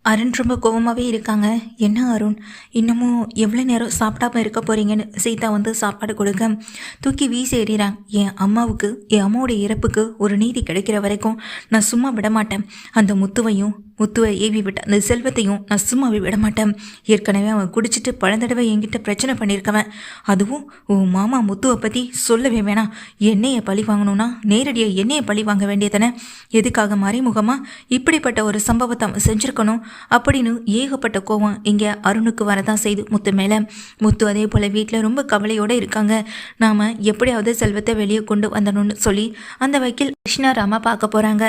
அருண் ரொம்ப கோவமாகவே இருக்காங்க. என்ன அருண், இன்னமும் எவ்வளோ நேரம் சாப்பிடாம இருக்க போறீங்கன்னு சீதா வந்து சாப்பாடு கொடுக்க தூக்கி வீசி எறிகிறான். என் அம்மாவுக்கு, என் அம்மாவுடைய இறப்புக்கு ஒரு நீதி கிடைக்கிற வரைக்கும் நான் சும்மா விட மாட்டேன். அந்த முத்துவை ஏவி விட்ட அந்த செல்வத்தையும் நான் சும்மாவே விட மாட்டேன். ஏற்கனவே அவன் குடிச்சிட்டு பல தடவை என்கிட்ட பிரச்சனை பண்ணியிருக்கவன். அதுவும் உன் மாமா முத்துவை பற்றி சொல்லவே வேணாம். என்னையை பழி வாங்கணும்னா நேரடியாக என்னையை பழி வாங்க வேண்டியதானே? எதுக்காக மறைமுகமாக இப்படிப்பட்ட ஒரு சம்பவத்தை அவன் செஞ்சுருக்கணும் அப்படின்னு ஏகப்பட்ட கோவம் இங்கே அருணுக்கு வரதான் செய்து முத்து மேலே. முத்து அதே போல் வீட்டில் ரொம்ப கவலையோடு இருக்காங்க. நாம் எப்படியாவது செல்வத்தை வெளியே கொண்டு வந்தணும்னு சொல்லி அந்த வக்கீல் கிருஷ்ணாராமா பார்க்க போகிறாங்க.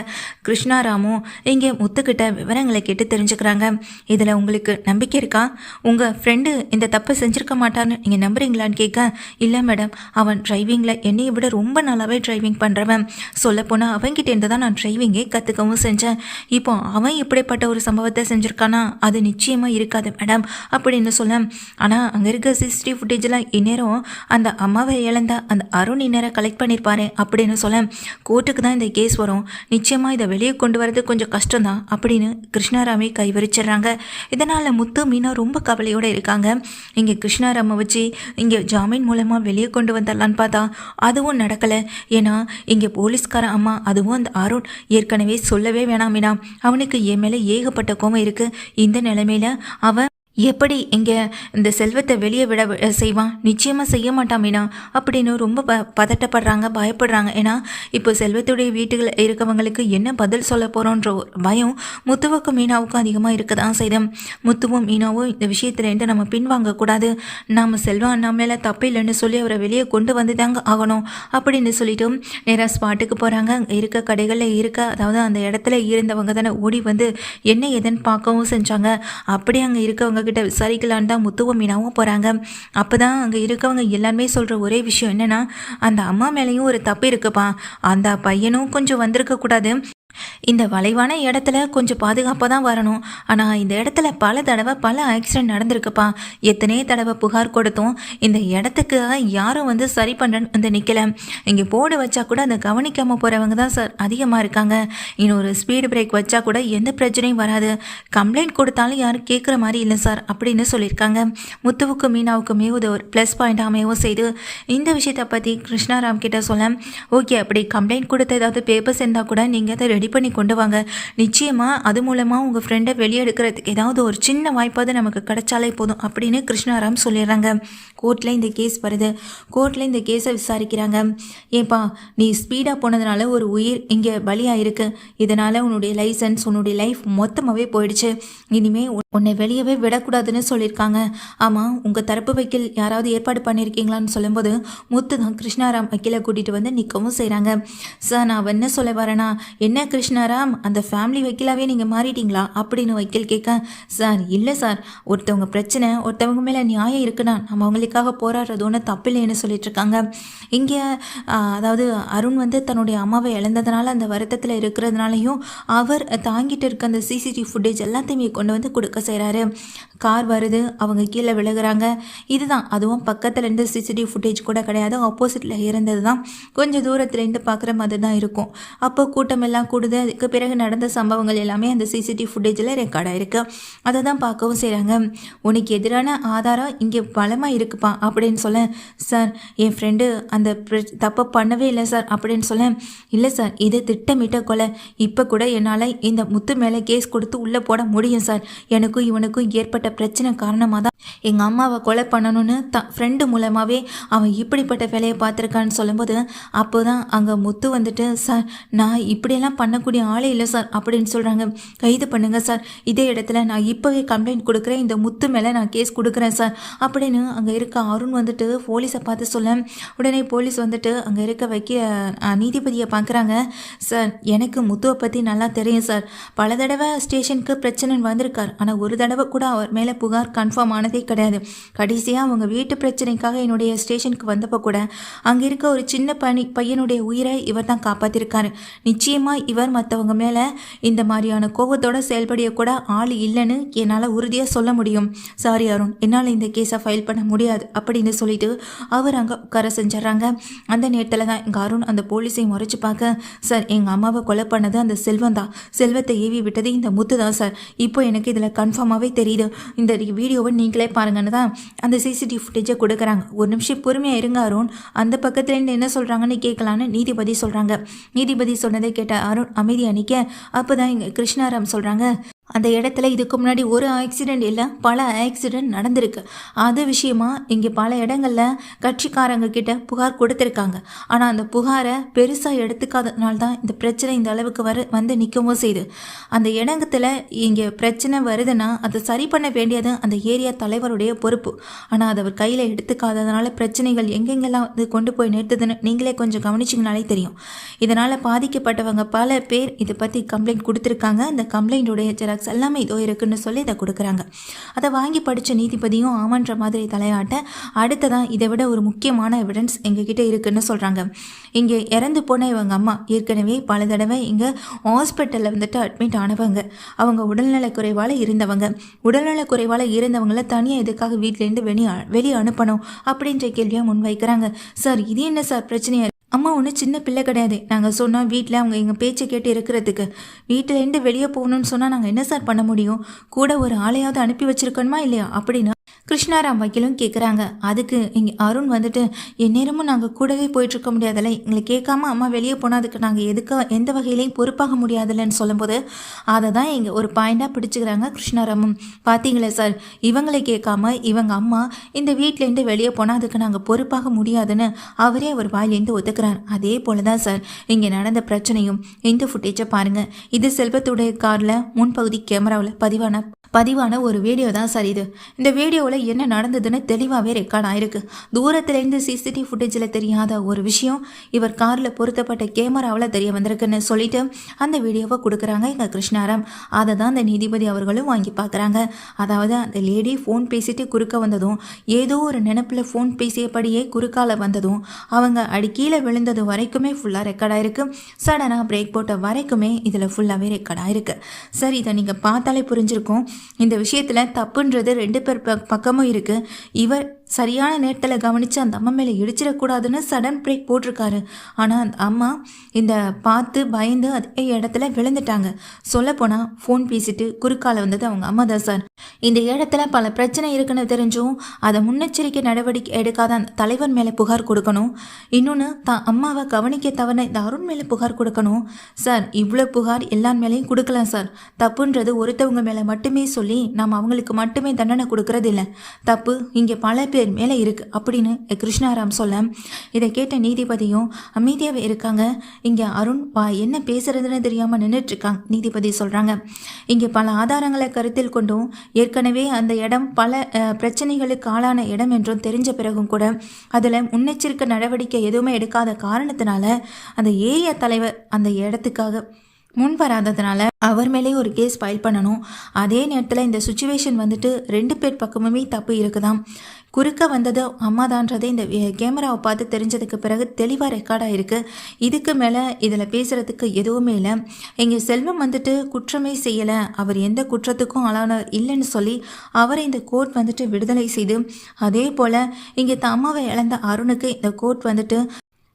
கிருஷ்ணாராமும் இங்கே முத்துக்கிட்ட விவரங்களை கேட்டு தெரிஞ்சுக்கிறாங்க. இதில் உங்களுக்கு நம்பிக்கை இருக்கா? உங்கள் ஃப்ரெண்டு இந்த தப்பை செஞ்சுருக்க மாட்டான்னு நீங்கள் நம்புறீங்களான்னு கேட்க, இல்லை மேடம், அவன் டிரைவிங்கில் என்னையை விட ரொம்ப நாளாகவே டிரைவிங் பண்ணுறவன். சொல்லப்போனால் அவன்கிட்டேருந்து தான் நான் டிரைவிங்கே கற்றுக்கவும் செஞ்சேன். இப்போ அவன் இப்படிப்பட்ட ஒரு சம்பவத்தை செஞ்சுருக்கானா? அது நிச்சயமாக இருக்காது மேடம் அப்படின்னு சொல்ல, ஆனால் அங்கே இருக்க சிசிடிவி ஃபுட்டேஜெலாம் இந்நேரம் அந்த அம்மாவை இழந்த அந்த அருண் இந்நேரம் கலெக்ட் பண்ணியிருப்பாரு அப்படின்னு சொல்ல, கோர்ட்டுக்கு தான் இந்த கேஸ் வரும், நிச்சயமாக இதை வெளியே கொண்டு வரது கொஞ்சம் கஷ்டம்தான் அப்படின்னு கிருஷ்ணாராமே கைவரிச்சிடுறாங்க. இதனால் முத்து மீனா ரொம்ப கவலையோடு இருக்காங்க. இங்கே கிருஷ்ணாராமை வச்சு இங்கே ஜாமீன் மூலமாக வெளியே கொண்டு வந்துடலான்னு பார்த்தா அதுவும் நடக்கலை. ஏன்னா இங்கே போலீஸ்கார அம்மா, அதுவும் அந்த அருண் ஏற்கனவே சொல்லவே வேணாம் மீனா, அவனுக்கு என் மேலே ஏகப்பட்ட கோவம் இருக்குது. இந்த நிலைமையில் அவன் எப்படி இங்கே இந்த செல்வத்தை வெளியே விட செய்வான்? நிச்சயமாக செய்ய மாட்டான் மீனா அப்படின்னு ரொம்ப பதட்டப்படுறாங்க, பயப்படுறாங்க. ஏன்னா இப்போ செல்வத்துடைய வீட்டுகள் இருக்கவங்களுக்கு என்ன பதில் சொல்ல போகிறோன்ற பயம் முத்துவுக்கும் மீனாவுக்கும் அதிகமாக இருக்க தான் செய்தோம். முத்துவும் மீனாவும் இந்த விஷயத்துலேருந்து நம்ம பின்வாங்கக்கூடாது, நாம் செல்வம் அண்ணா மேலே தப்பு இல்லைன்னு சொல்லி அவரை வெளியே கொண்டு வந்து தாங்க ஆகணும் அப்படின்னு சொல்லிட்டு நேராக ஸ்பாட்டுக்கு போகிறாங்க. அங்கே இருக்க கடைகளில் அதாவது அந்த இடத்துல இருந்தவங்க தானே ஓடி வந்து என்ன எதுன்னு பார்க்கவும் செஞ்சாங்க. அப்படி அங்கே இருக்கவங்க கிட்ட விசாரிக்கலான்னு தான் முத்துவும் மீனாவும் போகிறாங்க. அப்போ தான் அங்கே இருக்கவங்க எல்லாருமே சொல்கிற ஒரே விஷயம் என்னென்னா, அந்த அம்மா மேலேயும் ஒரு தப்பு இருக்குப்பா, அந்த பையனும் கொஞ்சம் வந்திருக்கக்கூடாது, இந்த வளைவான இடத்துல கொஞ்சம் பாதுகாப்பாக தான் வரணும். ஆனால் இந்த இடத்துல பல தடவை பல ஆக்சிடென்ட் நடந்திருக்குப்பா. எத்தனையோ தடவை புகார் கொடுத்தோம், இந்த இடத்துக்கு யாரும் வந்து சரி பண்ணுறன்னு வந்து நிற்கலை. இங்கே போர்டு வச்சா கூட அதை கவனிக்காமல் போகிறவங்க தான் சார் அதிகமாக இருக்காங்க. இன்னொரு ஸ்பீடு பிரேக் வச்சா கூட எந்த பிரச்சனையும் வராது. கம்ப்ளைண்ட் கொடுத்தாலும் யாரும் கேட்குற மாதிரி இல்லை சார் அப்படின்னு சொல்லியிருக்காங்க. முத்துவுக்கும் மீனாவுக்குமே ஒரு ப்ளஸ் பாயிண்ட் அமையவும் செய்து இந்த விஷயத்தை பற்றி கிருஷ்ணாராம் கிட்ட சொல்ல, ஓகே, அப்படி கம்ப்ளைண்ட் கொடுத்த ஏதாவது பேப்பர்ஸ் இருந்தால் கூட நீங்கள் அதை ரெடி பண்ணி கொண்டு வாங்க. நிச்சயமாக அது மூலமாக உங்கள் ஃப்ரெண்டை வெளியே எடுக்கிறதுக்கு ஏதாவது ஒரு சின்ன வாய்ப்பாவது நமக்கு கிடைச்சாலே போதும் அப்படின்னு கிருஷ்ணாராம் சொல்லிடுறாங்க. கோர்ட்டில் இந்த கேஸ் வருது. கோர்ட்டில் இந்த கேஸை விசாரிக்கிறாங்க. ஏன்பா, நீ ஸ்பீடாக போனதுனால ஒரு உயிர் இங்கே பலியாக இருக்குது. இதனால் உன்னுடைய லைசன்ஸ், உன்னுடைய லைஃப் மொத்தமாகவே போயிடுச்சு. இனிமேல் உன்னை வெளியவே விடக்கூடாதுன்னு சொல்லியிருக்காங்க. ஆமாம், உங்கள் தரப்பு வக்கீல் யாராவது ஏற்பாடு பண்ணியிருக்கீங்களான்னு சொல்லும்போது முத்து தான் கிருஷ்ணாராம் வக்கீலை கூட்டிகிட்டு வந்து நிற்கவும் செய்கிறாங்க. சார், நான் என்ன சொல்ல வரேன்னா, என்ன கிருஷ்ணாராம், அந்த ஃபேமிலி வக்கீலாகவே நீங்கள் மாறிட்டீங்களா அப்படின்னு வக்கீல் கேட்க, சார் இல்லை சார், ஒருத்தவங்க பிரச்சனை, ஒருத்தவங்க மேலே நியாயம் இருக்குன்னா நம்ம அவங்களுக்காக போராடுறது ஒன்று தப்பில்லைன்னு சொல்லிட்டு இருக்காங்க. இங்கே அதாவது அருண் வந்து தன்னுடைய அம்மாவை இழந்ததுனால அந்த வருத்தத்தில் இருக்கிறதுனாலையும் அவர் தாங்கிட்டு இருக்க அந்த சிசிடிவி ஃபுட்டேஜ் எல்லாத்தையுமே கொண்டு வந்து கொடுக்க செய்கிறாரு. கார் வருது, அவங்க கீழே விழுகிறாங்க. இதுதான், அதுவும் பக்கத்தில் இருந்து சிசிடிவி ஃபுட்டேஜ் கூட கிடையாது, ஆப்போசிட்டில் இருந்தது தான், கொஞ்சம் தூரத்துலேருந்து பார்க்குற மாதிரி தான் இருக்கும். அப்போ கூட்டம் எல்லாம் கூடுது. அதுக்கு பிறகு நடந்த சம்பவங்கள் எல்லாமே அந்த சிசிடிவி ஃபுட்டேஜில் ரெக்கார்ட் ஆகிருக்கு. அதை தான் பார்க்கவும் செய்கிறாங்க. உனக்கு எதிரான ஆதாரம் இங்கே பலமாக இருக்குப்பா அப்படின்னு சொல்ல, சார் என் ஃப்ரெண்டு அந்த தப்பை பண்ணவே இல்லை சார் அப்படின்னு சொல்ல, இல்லை சார், இது திட்டமிட்ட கொலை. இப்போ கூட என்னால் இந்த முத்து மேலே கேஸ் கொடுத்து உள்ளே போட முடியும் சார். எனக்கும் இவனுக்கும் ஏற்பட்ட பிரச்சனை காரணமாக தான் எங்கள் அம்மாவை கொலை பண்ணணும்னு ஃப்ரெண்டு மூலமாகவே அவன் இப்படிப்பட்ட வேலையை பார்த்துருக்கான்னு சொல்லும்போது, அப்போ தான் அங்கே முத்து வந்துட்டு, சார் நான் இப்படியெல்லாம் பண்ணக்கூடிய ஆளே இல்லை சார் அப்படின்னு சொல்கிறாங்க. கைது பண்ணுங்கள் சார், இதே இடத்துல நான் இப்போவே கம்ப்ளைண்ட் கொடுக்குறேன், இந்த முத்து மேலே நான் கேஸ் கொடுக்குறேன் சார் அப்படின்னு அங்கே இருக்க அருண் வந்துட்டு போலீஸை பார்த்து சொல்ல, உடனே போலீஸ் வந்துட்டு அங்கே இருக்க நீதிபதியை பார்க்குறாங்க. சார், எனக்கு முத்துவை பற்றி நல்லா தெரியும் சார், பல தடவை ஸ்டேஷனுக்கு பிரச்சனை வந்திருக்கார், ஆனால் ஒரு தடவை கூட அவர் மேலே புகார் கன்ஃபார்ம் ஆனதே கிடையாது. கடைசியாக அவங்க வீட்டு பிரச்சனைக்காக என்னுடைய ஸ்டேஷனுக்கு வந்தப்போ கூட அங்கே இருக்க ஒரு சின்ன பையனுடைய உயிரை இவர் தான் காப்பாற்றிருக்காரு. நிச்சயமாக இவர் மற்றவங்க மேலே இந்த மாதிரியான கோபத்தோடு செயல்படியக்கூட ஆள் இல்லைன்னு என்னால் உறுதியாக சொல்ல முடியும். சாரி அருண், என்னால் இந்த கேஸை ஃபைல் பண்ண முடியாது அப்படின்னு சொல்லிட்டு அவர் அங்கே உட்கார செஞ்சிடறாங்க. அந்த நேரத்தில் தான் எங்கள் அருண் அந்த போலீஸை முறைச்சு பார்க்க, சார் எங்கள் அம்மாவை கொலை பண்ணது அந்த செல்வம் தான், செல்வத்தை ஏவி விட்டது இந்த முத்து தான் சார். இப்போ எனக்கு இதில் கன்ஃபார்மாகவே தெரியுது. இந்த வீடியோவை நீங்களே பாருங்கன்னு தான் அந்த சிசிடிவி ஃபுட்டேஜை கொடுக்குறாங்க. ஒரு நிமிஷம் பொறுமையாக இருங்க அருண், அந்த பக்கத்துலேருந்து என்ன சொல்கிறாங்கன்னு கேட்கலான்னு நீதிபதி சொல்கிறாங்க. நீதிபதி சொன்னதை கேட்ட அருண் அமைதியாக நிற்க, அப்போ தான் இங்கே கிருஷ்ணாராம் சொல்கிறாங்க, அந்த இடத்துல இதுக்கு முன்னாடி ஒரு ஆக்சிடெண்ட் இல்லை, பல ஆக்சிடெண்ட் நடந்திருக்கு. அது விஷயமா இங்கே பல இடங்களில் கட்சிக்காரங்க கிட்ட புகார் கொடுத்துருக்காங்க. ஆனால் அந்த புகாரை பெருசாக எடுத்துக்காதனால தான் இந்த பிரச்சனை இந்த அளவுக்கு வந்து நிற்கவும் செய்யுது. அந்த இடத்துல இங்கே பிரச்சனை வருதுன்னா அதை சரி பண்ண வேண்டியது அந்த ஏரியா தலைவருடைய பொறுப்பு. ஆனால் அதை அவர் கையில் எடுத்துக்காததுனால பிரச்சனைகள் எங்கெங்கெல்லாம் வந்து கொண்டு போய் நிறுத்துதுன்னு நீங்களே கொஞ்சம் கவனிச்சிங்கனாலே தெரியும். இதனால் பாதிக்கப்பட்டவங்க பல பேர் இதை பற்றி கம்ப்ளைண்ட் கொடுத்துருக்காங்க. அந்த கம்ப்ளைண்ட்டுடைய ஜெராக்ஸ் எல்லாமே இதோ இருக்குன்னு சொல்லி இதை கொடுக்குறாங்க. அதை வாங்கி படித்த நீதிபதியும் ஆமன்ற மாதிரி தலையாட்ட, அடுத்ததான் இதை விட ஒரு முக்கியமான எவிடன்ஸ் எங்ககிட்ட இருக்குன்னு சொல்கிறாங்க. இங்கே இறந்து போன இவங்க அம்மா ஏற்கனவே பல தடவை இங்கே ஹாஸ்பிட்டலில் வந்துட்டு அட்மிட் ஆனவங்க. அவங்க உடல்நலக்குறைவால் இருந்தவங்கள தனியாக எதுக்காக வீட்டிலேருந்து வெளியே அனுப்பணும் அப்படின்ற கேள்வியாக முன்வைக்கிறாங்க. சார் இது என்ன சார் பிரச்சனையா? அம்மா ஒன்றும் சின்ன பிள்ளை கிடையாது. நாங்கள் சொன்னோம் வீட்டில் அவங்க எங்கள் பேச்சை கேட்டு இருக்கிறதுக்கு. வீட்டிலேருந்து வெளியே போகணுன்னு சொன்னால் நாங்கள் என்ன சார் பண்ண முடியும்? கூட ஒரு ஆளையாவது அனுப்பி வச்சுருக்கணுமா இல்லையா அப்படின்னா கிருஷ்ணாராம் வக்கீலும் கேட்குறாங்க. அதுக்கு இங்கே அருண் வந்துட்டு, எந்நேரமும் நாங்கள் கூடவே போயிட்டுருக்க முடியாதுல்ல, எங்களை கேட்காம அம்மா வெளியே போனால் அதுக்கு நாங்கள் எந்த வகையிலையும் பொறுப்பாக முடியாதுல்லன்னு சொல்லும்போது அதை தான் இங்கே ஒரு பாயிண்டாக பிடிச்சிக்கிறாங்க கிருஷ்ணாராமும். பார்த்தீங்களே சார், இவங்களை கேட்காம இவங்க அம்மா இந்த வீட்டிலேருந்து வெளியே போனால் அதுக்கு நாங்கள் பொறுப்பாக முடியாதுன்னு அவரே அவர் வாயிலேருந்து ஒத்துக்கிறார். அதே போல தான் சார் இங்கே நடந்த பிரச்சனையும். இந்த ஃபுட்டேஜை பாருங்கள். இது செல்வத்துடைய காரில் முன்பகுதி கேமராவில் பதிவான ஒரு வீடியோ தான் சார் இது. இந்த வீடியோவில் என்ன நடந்ததுன்னு தெளிவாகவே ரெக்கார்ட் ஆயிருக்கு. தூரத்துலேருந்து சிசிடிவி ஃபுட்டேஜில் தெரியாத ஒரு விஷயம் இவர் காரில் பொருத்தப்பட்ட கேமராவில் தெரிய வந்திருக்குன்னு சொல்லிட்டு அந்த வீடியோவை கொடுக்குறாங்க இங்கே கிருஷ்ணாராம். அதை தான் அந்த நீதிபதி அவர்களும் வாங்கி பார்க்குறாங்க. அதாவது அந்த லேடி ஃபோன் பேசிட்டு குறுக்க வந்ததும், ஏதோ ஒரு நினப்பில் ஃபோன் பேசியபடியே குறுக்கால வந்ததும், அவங்க கீழே விழுந்தது வரைக்குமே ஃபுல்லாக ரெக்கார்ட் ஆயிருக்கு. சடனாக பிரேக் போட்ட வரைக்குமே இதில் ஃபுல்லாகவே ரெக்கார்ட் ஆயிருக்கு. சார் இதை நீங்கள் பார்த்தாலே புரிஞ்சிருக்கும். இந்த விஷயத்தில் தப்புன்றது ரெண்டு பேர் பக்கமும் இருக்குது. இவர் சரியான நேரத்தில் கவனித்து அந்த அம்மா மேலே இடிச்சிடக்கூடாதுன்னு சடன் பிரேக் போட்டிருக்காரு. ஆனால் அந்த அம்மா இந்த பார்த்து பயந்து அதே இடத்துல விழுந்துட்டாங்க. சொல்லப்போனால் ஃபோன் பேசிட்டு குறுக்கால வந்தது அவங்க அம்மா தான் சார். இந்த இடத்துல பல பிரச்சனை இருக்குன்னு தெரிஞ்சும் அதை முன்னெச்சரிக்கை நடவடிக்கை எடுக்காத அந்த தலைவர் மேலே புகார் கொடுக்கணும். இன்னொன்று தான் அம்மாவை கவனிக்க தவற இந்த அருண் மேலே புகார் கொடுக்கணும். சார் இவ்வளோ புகார் எல்லார் மேலேயும் கொடுக்கலாம் சார். தப்புன்றது ஒருத்தவங்க மேலே மட்டுமே சொல்லி நாம் அவங்களுக்கு மட்டுமே தண்டனை கொடுக்கறது இல்லை. தப்பு இங்கே பல பேர் மேலே இருக்கு அப்படின்னு கிருஷ்ணாராம் சொல்ல, இதை கேட்ட நீதிபதியும் அமைதியாகவே இருக்காங்க. இங்கே அருண் என்ன பேசுறதுன்னு தெரியாமல் நின்றுட்டு இருக்காங்க. நீதிபதி சொல்கிறாங்க, இங்கே பல ஆதாரங்களை கருத்தில் கொண்டும் ஏற்கனவே அந்த இடம் பல பிரச்சனைகளுக்கு ஆளான இடம் என்றும் தெரிஞ்ச பிறகும் கூட அதில் முன்னெச்சரிக்கை நடவடிக்கை எதுவுமே எடுக்காத காரணத்தினால அந்த ஏரியா தலைவர் அந்த இடத்துக்காக முன் வராததுனால அவர் மேலே ஒரு கேஸ் ஃபைல் பண்ணணும். அதே நேரத்தில் இந்த சுச்சுவேஷன் வந்துட்டு ரெண்டு பேர் பக்கமுமே தப்பு இருக்குதாம். குறுக்க வந்தது அம்மாதான்றதை இந்த கேமராவை பார்த்து தெரிஞ்சதுக்கு பிறகு தெளிவாக ரெக்கார்டாக இருக்குது. இதுக்கு மேலே இதில் பேசுகிறதுக்கு எதுவுமே இல்லை. இங்கே செல்வம் வந்துட்டு குற்றமே செய்யலை, அவர் எந்த குற்றத்துக்கும் ஆளானவர் இல்லைன்னு சொல்லி அவரை இந்த கோர்ட் வந்துட்டு விடுதலை செய்து, அதே போல் இங்கே அம்மாவை இழந்த அருணுக்கு இந்த கோர்ட் வந்துட்டு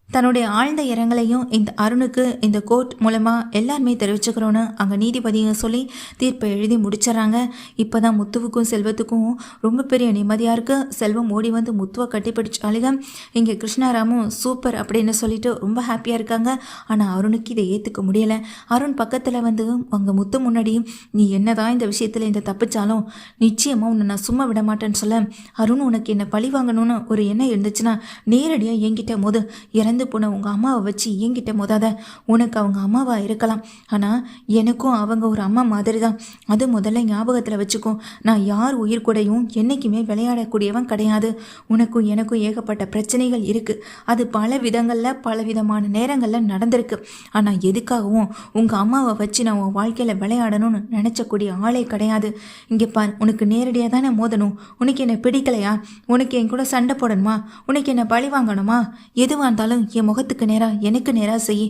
தன்னுடைய ஆழ்ந்த இரங்கலையும் இந்த அருணுக்கு இந்த கோர்ட் மூலமாக எல்லாருமே தெரிவிச்சுக்கிறோன்னு அங்கே நீதிபதியும் சொல்லி தீர்ப்பை எழுதி முடிச்சிடறாங்க. இப்போ தான் முத்துவுக்கும் செல்வத்துக்கும் ரொம்ப பெரிய நிம்மதியாக இருக்குது. செல்வம் ஓடி வந்து முத்துவை கட்டிப்பிடிச்சு அழுக, இங்கே கிருஷ்ணாராமும் சூப்பர் அப்படின்னு சொல்லிட்டு ரொம்ப ஹாப்பியாக இருக்காங்க. ஆனால் அருணுக்கு இதை ஏற்றுக்க முடியலை. அருண் பக்கத்தில் வந்து அங்கே முத்து முன்னாடியும், நீ என்னதான் இந்த விஷயத்தில் இந்த தப்பிச்சாலும் நிச்சயமாக உன்னை நான் சும்மா விட மாட்டேன்னு சொல்ல, அருண் உனக்கு என்ன பழி வாங்கணும்னு ஒரு எண்ணம் இருந்துச்சுன்னா நேரடியாக என்கிட்ட போது இறந்து இறந்து போன உங்கள் அம்மாவை வச்சு என்கிட்ட மோதாத. உனக்கு அவங்க அம்மாவா இருக்கலாம், ஆனால் எனக்கும் அவங்க ஒரு அம்மா மாதிரி தான். அது முதல்ல ஞாபகத்தில் வச்சுக்கோ. நான் யார் உயிர் கூடயும் என்றைக்குமே விளையாடக்கூடியவன் கிடையாது. உனக்கும் எனக்கும் ஏகப்பட்ட பிரச்சனைகள் இருக்குது. அது பல விதங்களில் பல விதமான நேரங்களில் நடந்திருக்கு. ஆனால் எதுக்காகவும் உங்கள் அம்மாவை வச்சு நான் உன் வாழ்க்கையில் விளையாடணும்னு நினச்சக்கூடிய ஆளே கிடையாது. இங்கே பார், உனக்கு நேரடியாக தானே மோதணும். உனக்கு என்ன பிடிக்கலையா? உனக்கு என் கூட சண்டை போடணுமா? உனக்கு என்ன பழி வாங்கணுமா? எதுவாக இருந்தாலும் என் முகத்துக்கு நேராக எனக்கு நேராக செய்.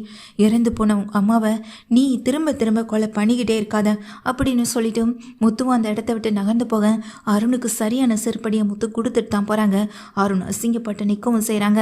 இறந்து போன உங்கள் அம்மாவை நீ திரும்ப திரும்ப கொலை பண்ணிக்கிட்டே இருக்காத அப்படின்னு சொல்லிட்டு முத்துவும் அந்த இடத்த விட்டு நகர்ந்து போக அருணுக்கு சரியான செருப்படியை முத்து கொடுத்துட்டு தான் போகிறாங்க. அருண் அசிங்கப்பட்டு நிற்கவும் செய்கிறாங்க.